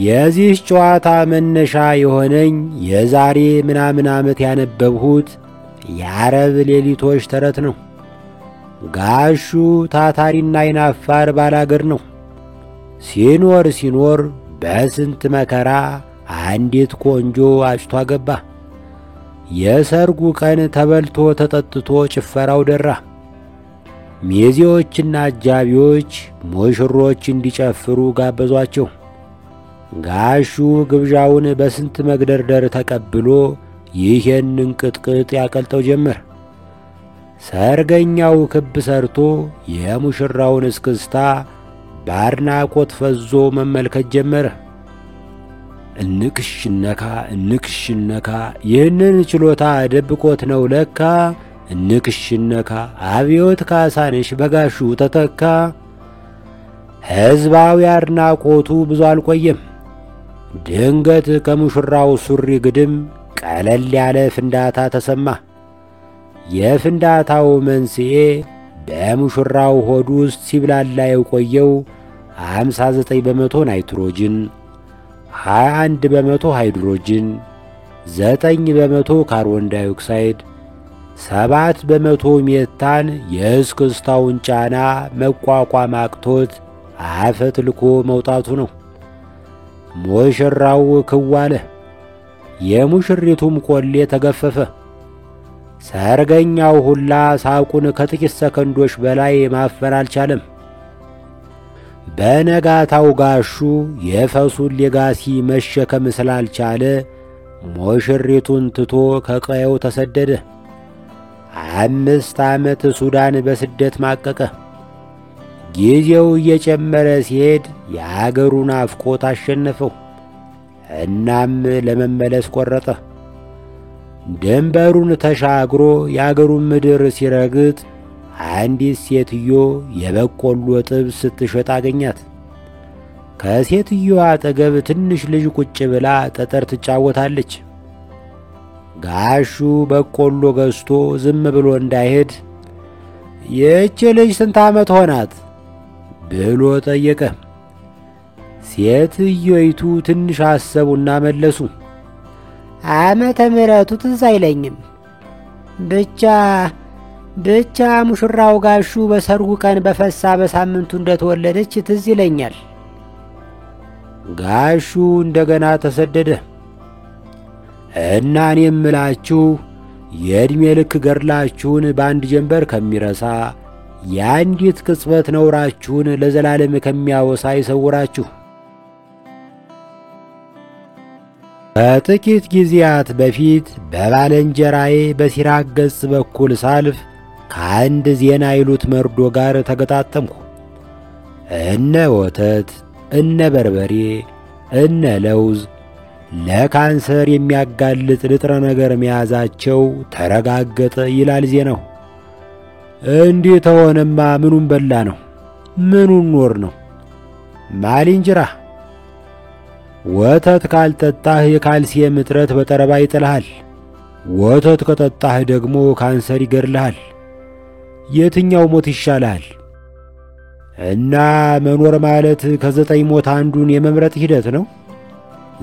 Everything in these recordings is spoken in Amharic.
የዚህ ጨዋታ መነሻ የሆነኝ የዛሬ ምናምን ዓመት ያነበብሁት የአረብ ሌሊቶች ተረት ነው። ጋሹ ታታሪና አይናፋር ባላገር ነው። ሲኖር በስንት መከራ አንዲት ቆንጆ አጭቶ አገባ። የሰርጉ ቀን ተበልቶ ተጠጥቶ ጭፈራው ደራ። ሚዜዎችና አጃቢዎች ሙሽሮች እንዲጨፍሩ ጋበዟቸው። ጋሹ ግብዣውን በስንት መግደርደር ተቀብሎ ይህንን ቅጥቅጥ ያቀልጠው ጀመር። ሰርገኛው ክብ ሰርቶ የሙሽራውን እስክስታ ባድናቆት ፈዞ መመልከት ጀመረ። እንክሽነካ ይህንን ችሎታ ደብቆት ነው ለካ። እንክሽነካ አብዮት ካሳንሽ በጋሹ ተተካ። ሕዝባዊ አድናቆቱ ብዙ አልቆየም። ድንገት ከሙሽራው ሱሪ ግድም ቀለል ያለ ፍንዳታ ተሰማ። የፍንዳታው መንስኤ በሙሽራው ሆድ ውስጥ ሲብላላ የቆየው 59 በመቶ ናይትሮጅን፣ 21 በመቶ ሃይድሮጅን፣ 9 በመቶ ካርቦን ዳይኦክሳይድ፣ 7 በመቶ ሜታን የእስክስታውን ጫና መቋቋም አቅቶት አፈትልኮ መውጣቱ ነው። ሙሽራው ክዋለ፣ የሙሽሪቱም ቆሌ ተገፈፈ። ሰርገኛው ሁላ ሳቁን ከጥቂት ሰከንዶች በላይ ማፈን አልቻለም። በነጋታው ጋሹ የፈሱን ሌጋሲ መሸከም ስላልቻለ ሙሽሪቱን ትቶ ከቀየው ተሰደደ። 5 ዓመት ሱዳን በስደት ማቀቀ። ጊዜው እየጨመረ ሲሄድ የአገሩ ናፍቆት አሸነፈው። እናም ለመመለስ ቆረጠ። ድንበሩን ተሻግሮ የአገሩን ምድር ሲረግጥ አንዲት ሴትዮ የበቆሎ ጥብስ ስትሸጥ አገኛት። ከሴትዮዋ አጠገብ ትንሽ ልጅ ቁጭ ብላ ጠጠር ትጫወታለች። ጋሹ በቆሎ ገዝቶ ዝም ብሎ እንዳይሄድ ይህች ልጅ ስንት ዓመት ሆናት ብሎ ጠየቀ። ሴትዮይቱ ትንሽ አሰቡና መለሱ። ዓመተ ምሕረቱ ትዝ አይለኝም፣ ብቻ ሙሽራው ጋሹ በሰርጉ ቀን በፈሳ በሳምንቱ እንደተወለደች ትዝ ይለኛል። ጋሹ እንደገና ተሰደደ። እና እኔ የምላችሁ የዕድሜ ልክ ገድላችሁን በአንድ ጀንበር ከሚረሳ የአንዲት ቅጽበት ነውራችሁን ለዘላለም ከሚያወሳ ይሰውራችሁ። ከጥቂት ጊዜያት በፊት በባልንጀራዬ በሲራክ ገጽ በኩል ሳልፍ ከአንድ ዜና ይሉት መርዶ ጋር ተገጣጠምኩ። እነ ወተት፣ እነ በርበሬ፣ እነ ለውዝ ለካንሰር የሚያጋልጥ ንጥረ ነገር መያዛቸው ተረጋገጠ ይላል ዜናው። እንዲህ ተሆነማ ምኑን በላ ነው? ምኑን ኖር ነው? ማሊንጅራ ወተት ካልጠጣህ የካልሲየም እጥረት በጠረባ ይጥልሃል። ወተት ከጠጣህ ደግሞ ካንሰር ይገድልሃል። የትኛው ሞት ይሻልሃል? እና መኖር ማለት ከ9 ሞት አንዱን የመምረጥ ሂደት ነው።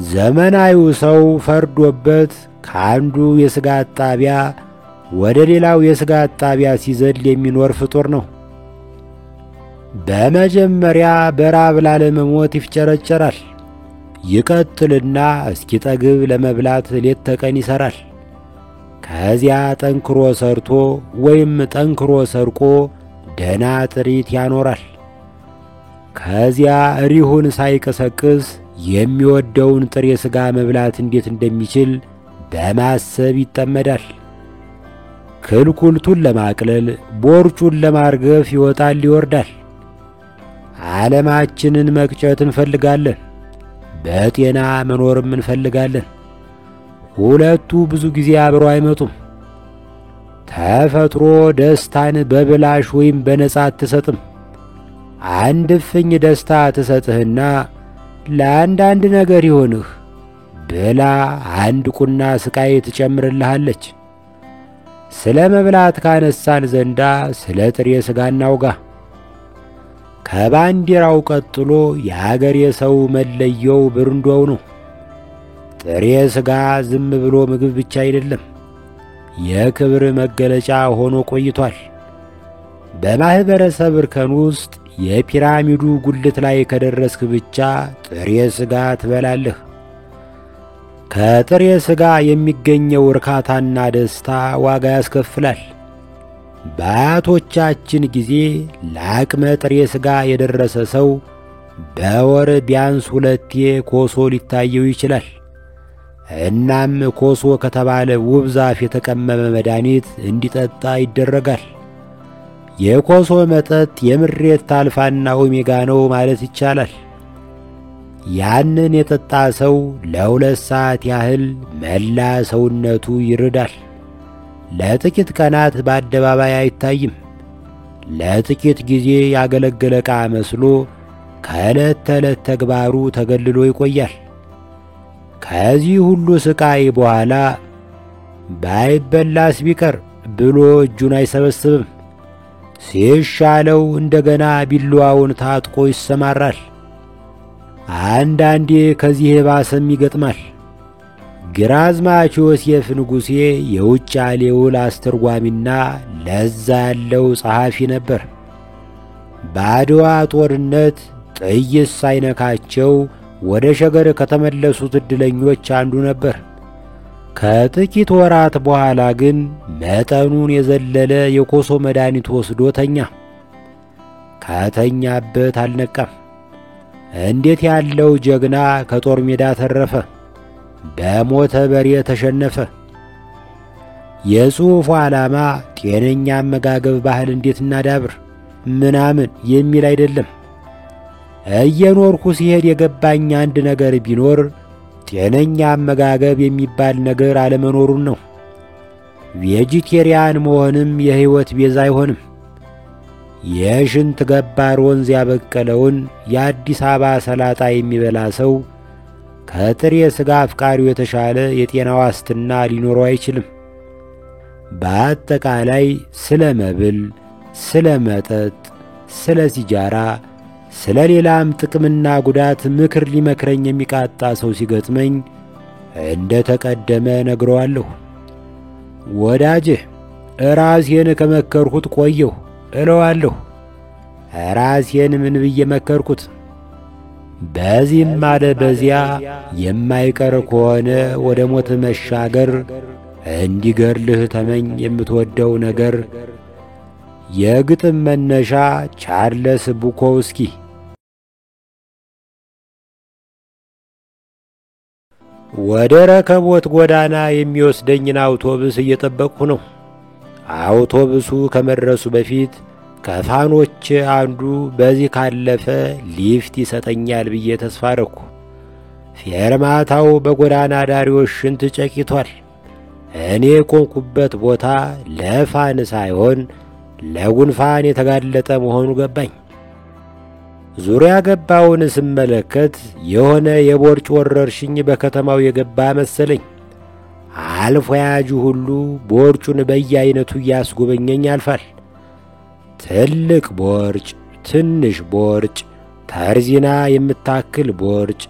ዘመናዊው ሰው ፈርዶበት ከአንዱ የሥጋ አጣቢያ ወደ ሌላው የሥጋ አጣቢያ ሲዘል የሚኖር ፍጡር ነው። በመጀመሪያ በራብ ላለመሞት ይፍጨረጨራል። ይቀጥልና እስኪጠግብ ለመብላት ሌት ተቀን ይሠራል። ከዚያ ጠንክሮ ሰርቶ ወይም ጠንክሮ ሰርቆ ደና ጥሪት ያኖራል። ከዚያ ሪሁን ሳይቀሰቅስ የሚወደውን ጥሬ ሥጋ መብላት እንዴት እንደሚችል በማሰብ ይጠመዳል። ክልኩልቱን ለማቅለል ቦርጩን ለማርገፍ ይወጣል ይወርዳል። ዓለማችንን መቅጨት እንፈልጋለን፣ በጤና መኖርም እንፈልጋለን። ሁለቱ ብዙ ጊዜ አብረው አይመጡም። ተፈጥሮ ደስታን በብላሽ ወይም በነጻ አትሰጥም። አንድ እፍኝ ደስታ ትሰጥህና ለአንዳንድ ነገር ይሆንህ ብላ አንድ ቁና ስቃይ ትጨምርልሃለች። ስለ መብላት ካነሳን ዘንዳ ስለ ጥሬ ሥጋ እናውጋ። ከባንዲራው ቀጥሎ የአገሬ ሰው መለየው ብርንዶው ነው። ጥሬ ሥጋ ዝም ብሎ ምግብ ብቻ አይደለም፣ የክብር መገለጫ ሆኖ ቆይቷል። በማኅበረሰብ እርከን ውስጥ የፒራሚዱ ጉልት ላይ ከደረስክ ብቻ ጥሬ ሥጋ ትበላለህ። ከጥሬ ሥጋ የሚገኘው እርካታና ደስታ ዋጋ ያስከፍላል። በአያቶቻችን ጊዜ ለአቅመ ጥሬ ሥጋ የደረሰ ሰው በወር ቢያንስ 2 ኮሶ ሊታየው ይችላል። እናም ኮሶ ከተባለ ውብ ዛፍ የተቀመመ መድኃኒት እንዲጠጣ ይደረጋል። የኮሶ መጠጥ የምሬት አልፋና ኦሜጋ ነው ማለት ይቻላል። ያንን የጠጣ ሰው ለ2 ሰዓት ያህል መላ ሰውነቱ ይርዳል። ለጥቂት ቀናት በአደባባይ አይታይም። ለጥቂት ጊዜ ያገለገለ ዕቃ መስሎ ከዕለት ተዕለት ተግባሩ ተገልሎ ይቆያል። ከዚህ ሁሉ ስቃይ በኋላ ባይበላስ ቢቀር ብሎ እጁን አይሰበስብም። ሲሻለው እንደገና ቢላዋውን ታጥቆ ይሰማራል። አንዳንዴ ከዚህ የባሰም ይገጥማል። ግራዝማች ዮሴፍ ንጉሴ የውጫሌ ውል አስተርጓሚና ለዛ ያለው ጸሐፊ ነበር። በአድዋ ጦርነት ጥይት ሳይነካቸው ወደ ሸገር ከተመለሱት ዕድለኞች አንዱ ነበር። ከጥቂት ወራት በኋላ ግን መጠኑን የዘለለ የኮሶ መድኃኒት ወስዶ ተኛ። ከተኛበት አልነቃም። እንዴት ያለው ጀግና ከጦር ሜዳ ተረፈ! በሞተ በሬ ተሸነፈ። የጽሑፉ ዓላማ ጤነኛ አመጋገብ ባህል እንዴት እናዳብር ምናምን የሚል አይደለም። እየኖርኩ ሲሄድ የገባኝ አንድ ነገር ቢኖር ጤነኛ አመጋገብ የሚባል ነገር አለመኖሩን ነው። ቬጂቴሪያን መሆንም የሕይወት ቤዛ አይሆንም። የሽንት ገባር ወንዝ ያበቀለውን የአዲስ አበባ ሰላጣ የሚበላ ሰው ከጥሬ ሥጋ አፍቃሪው የተሻለ የጤና ዋስትና ሊኖረው አይችልም። በአጠቃላይ ስለ መብል፣ ስለ መጠጥ፣ ስለ ሲጃራ፣ ስለ ሌላም ጥቅምና ጉዳት ምክር ሊመክረኝ የሚቃጣ ሰው ሲገጥመኝ እንደ ተቀደመ ነግረዋለሁ። ወዳጅህ ራሴን ከመከርኩት ቆየሁ እለዋለሁ። ራሴን ምን ብዬ መከርኩት? በዚህም አለ በዚያ የማይቀር ከሆነ ወደ ሞት መሻገር እንዲገርልህ ተመኝ የምትወደው ነገር። የግጥም መነሻ ቻርለስ ቡኮውስኪ። ወደ ረከቦት ጎዳና የሚወስደኝን አውቶቡስ እየጠበቅሁ ነው። አውቶቡሱ ከመድረሱ በፊት ከፋኖች አንዱ በዚህ ካለፈ ሊፍት ይሰጠኛል ብዬ ተስፋ አደረኩ። ፌርማታው በጎዳና ዳሪዎች ሽንት ጨቂቷል። እኔ ቆንኩበት ቦታ ለፋን ሳይሆን ለጉንፋን የተጋለጠ መሆኑ ገባኝ። ዙሪያ ገባውን ስመለከት የሆነ የቦርጭ ወረርሽኝ በከተማው የገባ መሰለኝ። አልፎ ያጁ ሁሉ ቦርጩን በየአይነቱ እያስጎበኘኝ ያልፋል። ትልቅ ቦርጭ፣ ትንሽ ቦርጭ፣ ተርዚና የምታክል ቦርጭ፣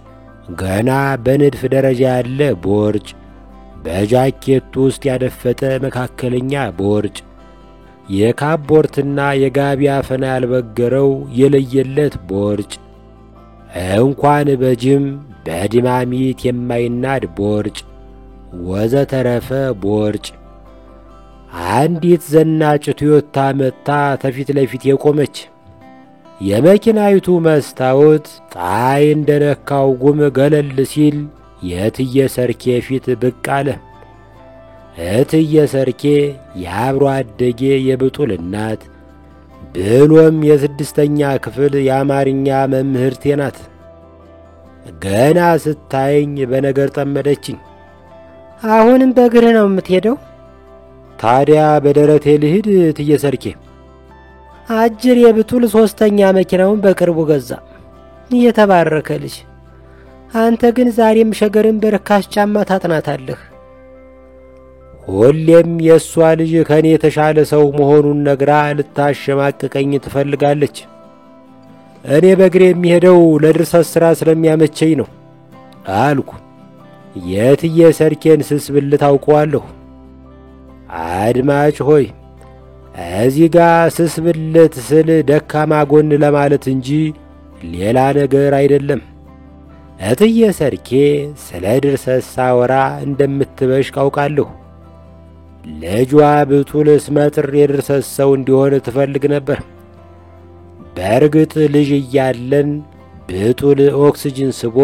ገና በንድፍ ደረጃ ያለ ቦርጭ፣ በጃኬቱ ውስጥ ያደፈጠ መካከለኛ ቦርጭ፣ የካቦርትና የጋቢ አፈና ያልበገረው የለየለት ቦርጭ፣ እንኳን በጅም በድማሚት የማይናድ ቦርጭ፣ ወዘተረፈ ቦርጭ። አንዲት ዘናጭ ቶዮታ መጥታ ተፊት ለፊት የቆመች። የመኪናይቱ መስታወት ጣይ እንደነካው ጉም ገለል ሲል የእትዬ ሰርኬ ፊት ብቅ አለ። እትዬ ሰርኬ የአብሮ አደጌ የብጡል እናት ብሎም የ6ኛ ክፍል የአማርኛ መምህርቴ ናት። ገና ስታየኝ በነገር ጠመደችኝ። አሁንም በእግርህ ነው የምትሄደው? ታዲያ በደረቴ ልሂድ እትዬ ሰርኬ? አጅር የብጡል 3ኛ መኪናውን በቅርቡ ገዛ። እየተባረከ ልጅ። አንተ ግን ዛሬም ሸገርን በርካሽ ጫማ ታጥናታለህ። ሁሌም የእሷ ልጅ ከኔ የተሻለ ሰው መሆኑን ነግራ ልታሸማቅቀኝ ትፈልጋለች። እኔ በእግሬ የሚሄደው ለድርሰት ሥራ ስለሚያመቸኝ ነው አልኩ። የእትዬ ሰርኬን ስስ ብልት አውቀዋለሁ። አድማጭ ሆይ እዚህ ጋር ስስ ብልት ስል ደካማ ጎን ለማለት እንጂ ሌላ ነገር አይደለም። እትዬ ሰርኬ ስለ ድርሰት ሳወራ እንደምትበሽቅ አውቃለሁ። ልጇ ብጡል ስመጥር የድርሰት ሰው እንዲሆን ትፈልግ ነበር። በእርግጥ ልጅ እያለን ብጡል ኦክስጅን ስቦ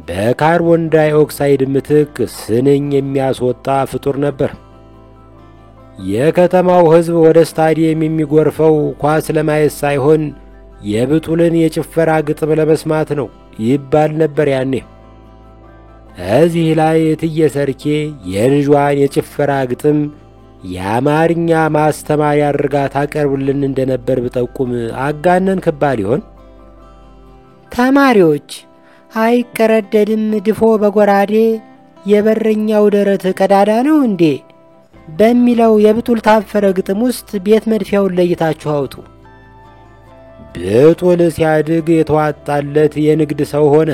በካርቦን ዳይ ኦክሳይድ ምትክ ስንኝ የሚያስወጣ ፍጡር ነበር። የከተማው ሕዝብ ወደ ስታዲየም የሚጎርፈው ኳስ ለማየት ሳይሆን የብጡልን የጭፈራ ግጥም ለመስማት ነው ይባል ነበር ያኔ። እዚህ ላይ እትዬ ሰርኬ የልጇን የጭፈራ ግጥም የአማርኛ ማስተማሪያ አድርጋ ታቀርብልን እንደነበር ብጠቁም አጋነን ክባል ይሆን? ተማሪዎች አይቀረደድም ድፎ በጎራዴ የበረኛው ደረት ቀዳዳ ነው እንዴ በሚለው የብጡል ታፈረ ግጥም ውስጥ ቤት መድፊያውን ለይታችሁ አውጡ። ብጡል ሲያድግ የተዋጣለት የንግድ ሰው ሆነ።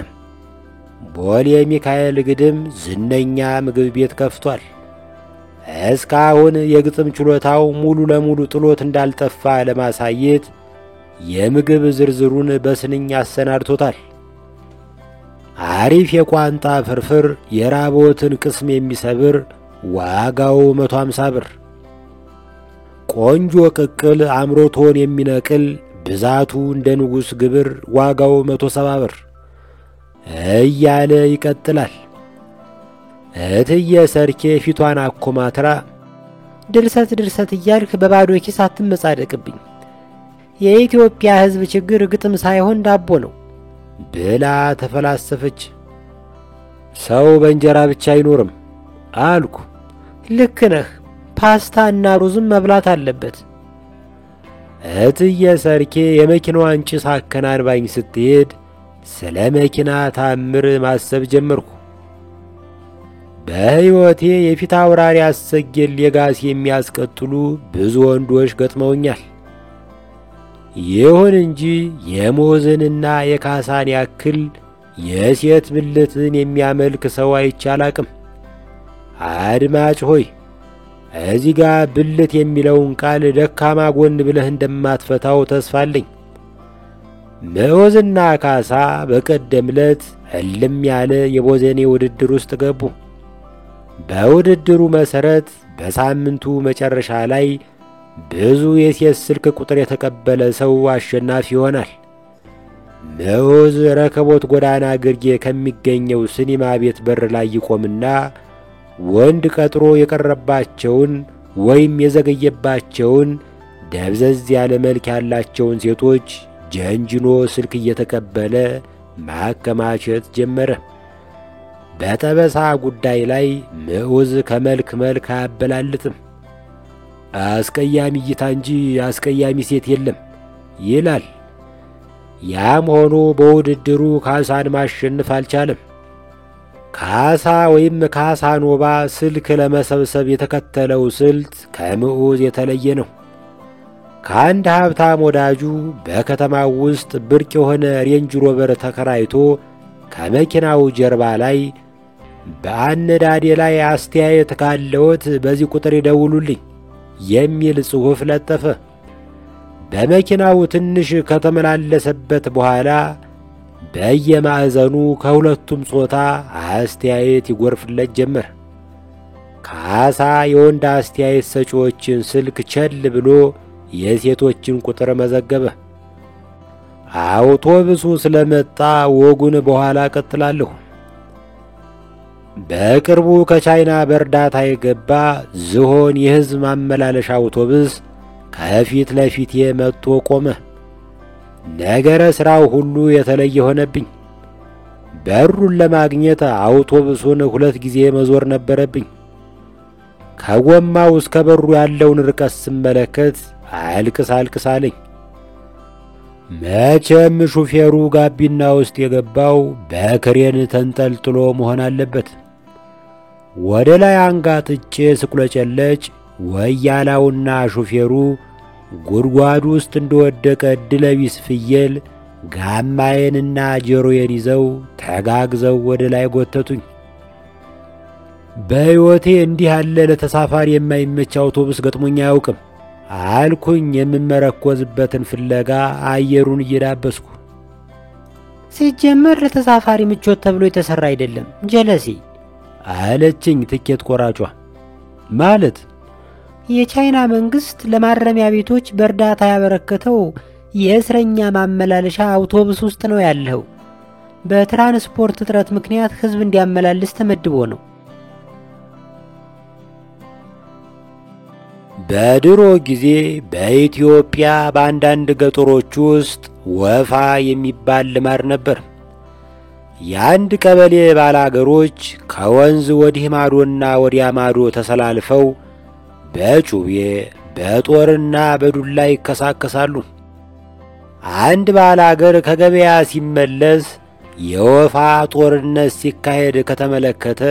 ቦሌ ሚካኤል ግድም ዝነኛ ምግብ ቤት ከፍቷል። እስካሁን የግጥም ችሎታው ሙሉ ለሙሉ ጥሎት እንዳልጠፋ ለማሳየት የምግብ ዝርዝሩን በስንኝ አሰናድቶታል። አሪፍ የቋንጣ ፍርፍር የራቦትን ቅስም የሚሰብር ዋጋው 150 ብር። ቆንጆ ቅቅል አምሮቶን የሚነቅል ብዛቱ እንደ ንጉሥ ግብር ዋጋው 170 ብር እያለ ይቀጥላል። እትዬ ሰርኬ ፊቷን አኮማትራ ድርሰት ድርሰት እያልክ በባዶ ኪስ አትመጻደቅብኝ፣ የኢትዮጵያ ሕዝብ ችግር ግጥም ሳይሆን ዳቦ ነው ብላ ተፈላሰፈች። ሰው በእንጀራ ብቻ አይኖርም አልኩ። ልክ ነህ፣ ፓስታ እና ሩዝም መብላት አለበት። እትዬ ሰርኬ የመኪናዋን ጭስ አከናንባኝ ስትሄድ ስለ መኪና ታምር ማሰብ ጀመርኩ። በሕይወቴ የፊት አውራሪ አሰጌድ ሌጋሲ የሚያስቀጥሉ ብዙ ወንዶች ገጥመውኛል። ይሁን እንጂ የሞዝንና የካሳን ያክል የሴት ብልትን የሚያመልክ ሰው አይቻላቅም። አድማጭ ሆይ እዚህ ጋር ብልት የሚለውን ቃል ደካማ ጎን ብለህ እንደማትፈታው ተስፋለኝ። ሞዝና ካሳ በቀደም ዕለት እልም ያለ የቦዘኔ ውድድር ውስጥ ገቡ። በውድድሩ መሠረት በሳምንቱ መጨረሻ ላይ ብዙ የሴት ስልክ ቁጥር የተቀበለ ሰው አሸናፊ ይሆናል። ሞዝ ረከቦት ጎዳና ግርጌ ከሚገኘው ሲኒማ ቤት በር ላይ ይቆምና ወንድ ቀጥሮ የቀረባቸውን ወይም የዘገየባቸውን ደብዘዝ ያለ መልክ ያላቸውን ሴቶች ጀንጅኖ ስልክ እየተቀበለ ማከማቸት ጀመረ። በጠበሳ ጉዳይ ላይ ሞዝ ከመልክ መልክ አያበላልጥም። አስቀያሚ እይታ እንጂ አስቀያሚ ሴት የለም ይላል። ያም ሆኖ በውድድሩ ካሳን ማሸነፍ አልቻለም። ካሳ ወይም ካሳኖባ ስልክ ለመሰብሰብ የተከተለው ስልት ከሞዝ የተለየ ነው። ከአንድ ሀብታም ወዳጁ በከተማው ውስጥ ብርቅ የሆነ ሬንጅ ሮቨር ተከራይቶ ከመኪናው ጀርባ ላይ በአነዳዴ ላይ አስተያየት ካለዎት በዚህ ቁጥር ይደውሉልኝ የሚል ጽሑፍ ለጠፈ። በመኪናው ትንሽ ከተመላለሰበት በኋላ በየማዕዘኑ ከሁለቱም ጾታ አስተያየት ይጎርፍለት ጀመር። ካሳ የወንድ አስተያየት ሰጪዎችን ስልክ ቸል ብሎ የሴቶችን ቁጥር መዘገበ። አውቶቡሱ ስለመጣ ወጉን በኋላ ቀጥላለሁ። በቅርቡ ከቻይና በእርዳታ የገባ ዝሆን የሕዝብ ማመላለሻ አውቶቡስ ከፊት ለፊቴ መጥቶ ቆመ። ነገረ ሥራው ሁሉ የተለየ ሆነብኝ። በሩን ለማግኘት አውቶቡሱን 2 ጊዜ መዞር ነበረብኝ። ከጎማው እስከ በሩ ያለውን ርቀት ስመለከት አልቅስ አልቅስ አለኝ። መቼም ሹፌሩ ጋቢና ውስጥ የገባው በክሬን ተንጠልጥሎ መሆን አለበት። ወደ ላይ አንጋጥጬ ስቁለጨለጭ ወያላውና ሹፌሩ ጉድጓድ ውስጥ እንደወደቀ ድለቢስ ፍየል ጋማዬንና ጆሮዬን ይዘው ተጋግዘው ወደ ላይ ጎተቱኝ። በሕይወቴ እንዲህ ያለ ለተሳፋሪ የማይመች አውቶቡስ ገጥሞኝ አያውቅም አልኩኝ የምመረኮዝበትን ፍለጋ አየሩን እየዳበስኩ። ሲጀመር ለተሳፋሪ ምቾት ተብሎ የተሰራ አይደለም ጀለሴ አለችኝ ትኬት ቆራጯ። ማለት የቻይና መንግስት ለማረሚያ ቤቶች በእርዳታ ያበረከተው የእስረኛ ማመላለሻ አውቶቡስ ውስጥ ነው ያለው። በትራንስፖርት እጥረት ምክንያት ህዝብ እንዲያመላልስ ተመድቦ ነው። በድሮ ጊዜ በኢትዮጵያ በአንዳንድ ገጠሮች ውስጥ ወፋ የሚባል ልማድ ነበር። የአንድ ቀበሌ ባላገሮች ከወንዝ ወዲህ ማዶና ወዲያ ማዶ ተሰላልፈው በጩቤ በጦርና በዱላ ይከሳከሳሉ። አንድ ባላገር ከገበያ ሲመለስ የወፋ ጦርነት ሲካሄድ ከተመለከተ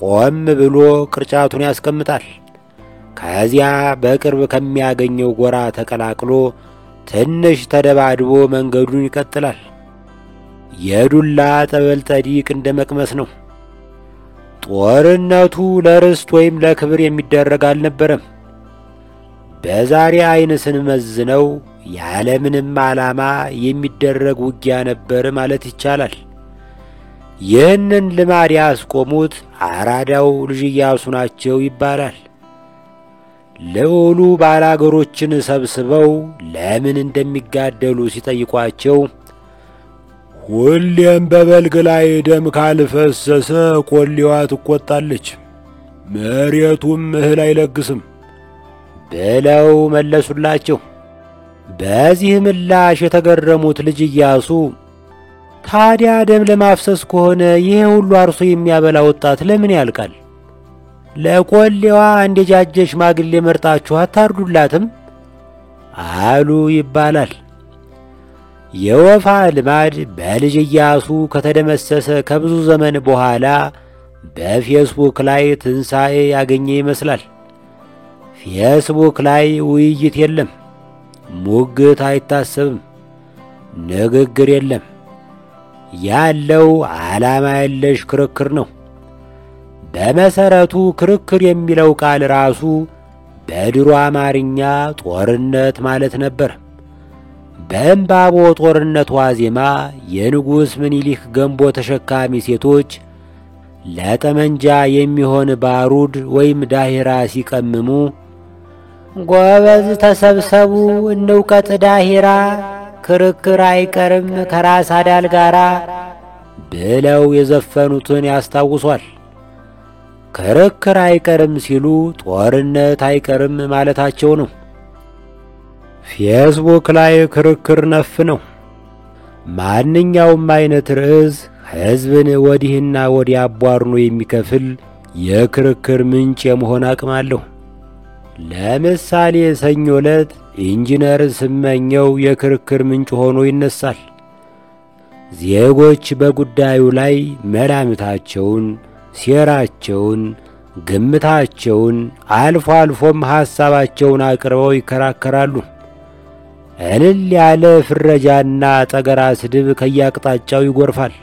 ቆም ብሎ ቅርጫቱን ያስቀምጣል። ከዚያ በቅርብ ከሚያገኘው ጎራ ተቀላቅሎ ትንሽ ተደባድቦ መንገዱን ይቀጥላል። የዱላ ጠበል ጠዲቅ እንደ መቅመስ ነው። ጦርነቱ ለርስት ወይም ለክብር የሚደረግ አልነበረም። በዛሬ ዓይን ስንመዝነው ያለምንም ዓላማ የሚደረግ ውጊያ ነበር ማለት ይቻላል። ይህንን ልማድ ያስቆሙት አራዳው ልጅ ኢያሱ ናቸው ይባላል። ልዑሉ ባላገሮችን ሰብስበው ለምን እንደሚጋደሉ ሲጠይቋቸው ሁሌም በበልግ ላይ ደም ካልፈሰሰ ቆሌዋ ትቆጣለች፣ መሬቱም እህል አይለግስም ብለው መለሱላቸው። በዚህ ምላሽ የተገረሙት ልጅ ኢያሱ ታዲያ ደም ለማፍሰስ ከሆነ ይሄ ሁሉ አርሶ የሚያበላ ወጣት ለምን ያልቃል? ለቆሌዋ እንደጃጀ ሽማግሌ መርጣችሁ አታርዱላትም አሉ ይባላል። የወፋ ልማድ በልጅ ኢያሱ ከተደመሰሰ ከብዙ ዘመን በኋላ በፌስቡክ ላይ ትንሣኤ ያገኘ ይመስላል። ፌስቡክ ላይ ውይይት የለም፣ ሙግት አይታሰብም፣ ንግግር የለም። ያለው ዓላማ የለሽ ክርክር ነው። በመሰረቱ ክርክር የሚለው ቃል ራሱ በድሮ አማርኛ ጦርነት ማለት ነበር። በእምባቦ ጦርነት ዋዜማ የንጉሥ ምኒልክ ገንቦ ተሸካሚ ሴቶች ለጠመንጃ የሚሆን ባሩድ ወይም ዳሂራ ሲቀምሙ ጎበዝ ተሰብሰቡ እንውቀጥ ዳሂራ ክርክር አይቀርም ከራስ አዳል ጋራ ብለው የዘፈኑትን ያስታውሷል። ክርክር አይቀርም ሲሉ ጦርነት አይቀርም ማለታቸው ነው። ፌስቡክ ላይ ክርክር ነፍ ነው። ማንኛውም አይነት ርዕስ ሕዝብን ወዲህና ወዲያ አቧርኖ የሚከፍል የክርክር ምንጭ የመሆን አቅም አለው። ለምሳሌ ሰኞ ዕለት ኢንጂነር ስመኘው የክርክር ምንጭ ሆኖ ይነሳል። ዜጎች በጉዳዩ ላይ መላምታቸውን፣ ሴራቸውን፣ ግምታቸውን አልፎ አልፎም ሐሳባቸውን አቅርበው ይከራከራሉ። እልል ያለ ፍረጃና ጠገራ ስድብ ከያቅጣጫው ይጎርፋል።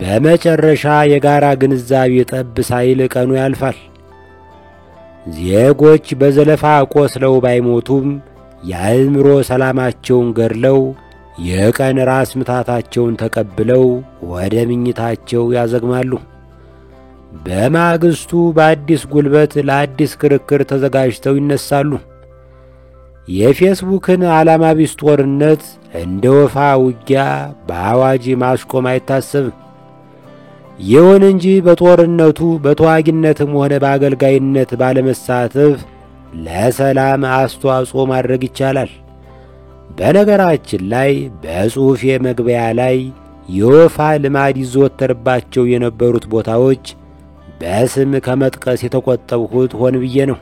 በመጨረሻ የጋራ ግንዛቤ ጠብ ሳይል ቀኑ ያልፋል። ዜጎች በዘለፋ ቆስለው ባይሞቱም የአእምሮ ሰላማቸውን ገድለው የቀን ራስ ምታታቸውን ተቀብለው ወደ ምኝታቸው ያዘግማሉ። በማግስቱ በአዲስ ጉልበት ለአዲስ ክርክር ተዘጋጅተው ይነሳሉ። የፌስቡክን ዓላማ ቢስ ጦርነት እንደ ወፋ ውጊያ በአዋጅ ማስቆም አይታሰብም። ይሁን እንጂ በጦርነቱ በተዋጊነትም ሆነ በአገልጋይነት ባለመሳተፍ ለሰላም አስተዋጽኦ ማድረግ ይቻላል። በነገራችን ላይ በጽሑፌ መግቢያ ላይ የወፋ ልማድ ይዘወተርባቸው የነበሩት ቦታዎች በስም ከመጥቀስ የተቆጠብሁት ሆን ብዬ ነው።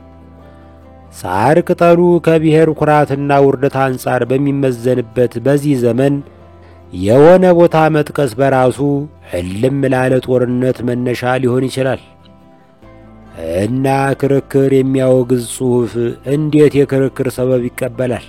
ሳር ቅጠሉ ከብሔር ኩራትና ውርደት አንጻር በሚመዘንበት በዚህ ዘመን የሆነ ቦታ መጥቀስ በራሱ እልም ላለ ጦርነት መነሻ ሊሆን ይችላል። እና ክርክር የሚያወግዝ ጽሑፍ እንዴት የክርክር ሰበብ ይቀበላል?